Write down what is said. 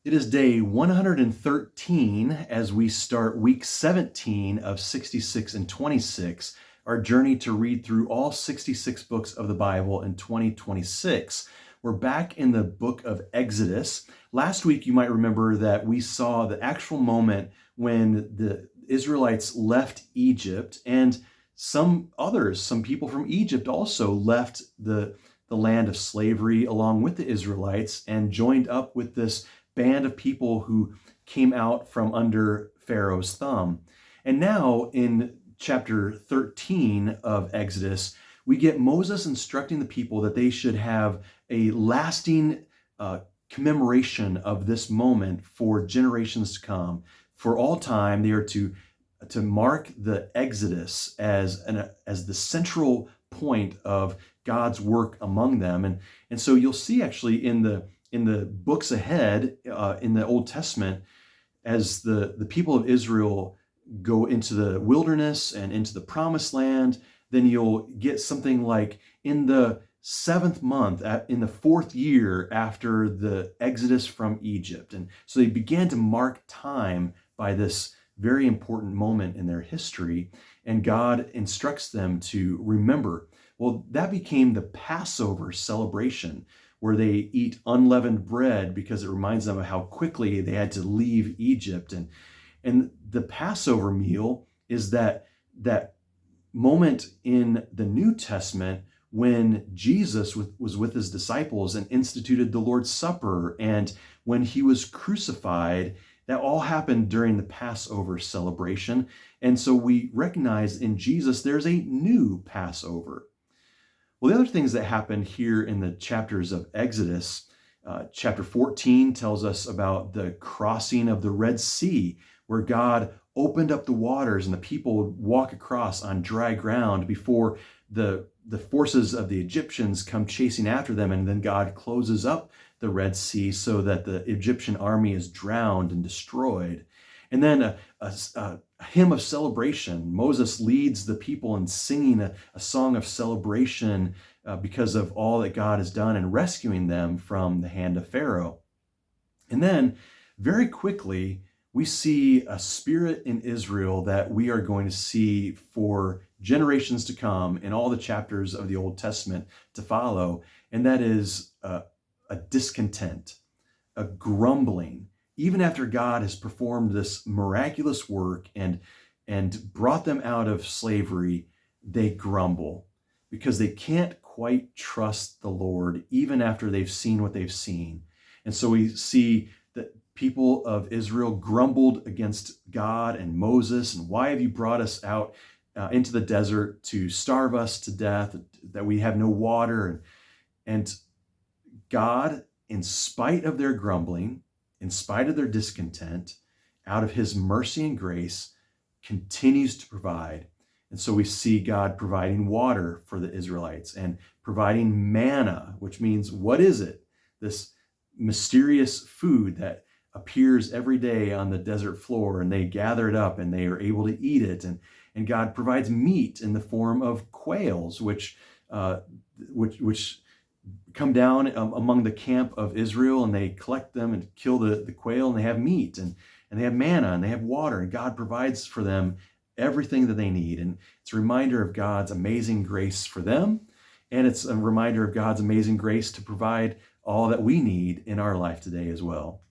It is day 113 as we start week 17 of 66 and 26, our journey to read through all 66 books of the Bible in 2026. We're back in the book of Exodus. Last week, you might remember that we saw the actual moment when the Israelites left Egypt, and some people from Egypt also left the land of slavery along with the Israelites and joined up with this band of people who came out from under Pharaoh's thumb. And now in chapter 13 of Exodus, we get Moses instructing the people that they should have a lasting commemoration of this moment for generations to come. For all time, they are to mark the Exodus as the central point of God's work among them. And so you'll see actually in the books ahead in the Old Testament, as the people of Israel go into the wilderness and into the promised land, then you'll get something like in the 7th month, in the 4th year after the Exodus from Egypt. And so they began to mark time by this very important moment in their history, and God instructs them to remember. Well, that became the Passover celebration, where they eat unleavened bread because it reminds them of how quickly they had to leave Egypt. And the Passover meal is that moment in the New Testament when Jesus was with his disciples and instituted the Lord's Supper, and when he was crucified. That all happened during the Passover celebration. And so we recognize in Jesus there's a new Passover. Well, the other things that happen here in the chapters of Exodus, chapter 14 tells us about the crossing of the Red Sea, where God opened up the waters and the people would walk across on dry ground before the forces of the Egyptians come chasing after them. And then God closes up the Red Sea so that the Egyptian army is drowned and destroyed. And then a hymn of celebration. Moses leads the people in singing a song of celebration because of all that God has done in rescuing them from the hand of Pharaoh. And then very quickly, we see a spirit in Israel that we are going to see for generations to come in all the chapters of the Old Testament to follow. And that is a discontent, a grumbling. Even after God has performed this miraculous work and brought them out of slavery, they grumble because they can't quite trust the Lord even after they've seen what they've seen. And so we see that people of Israel grumbled against God and Moses. And why have you brought us out into the desert to starve us to death, that we have no water? And God, in spite of their grumbling, in spite of their discontent, out of his mercy and grace, continues to provide. And so we see God providing water for the Israelites and providing manna, which means, what is it? This mysterious food that appears every day on the desert floor, and they gather it up and they are able to eat it. And God provides meat in the form of quails, which come down among the camp of Israel, and they collect them and kill the quail, and they have meat, and they have manna, and they have water, and God provides for them everything that they need. And it's a reminder of God's amazing grace for them, and it's a reminder of God's amazing grace to provide all that we need in our life today as well.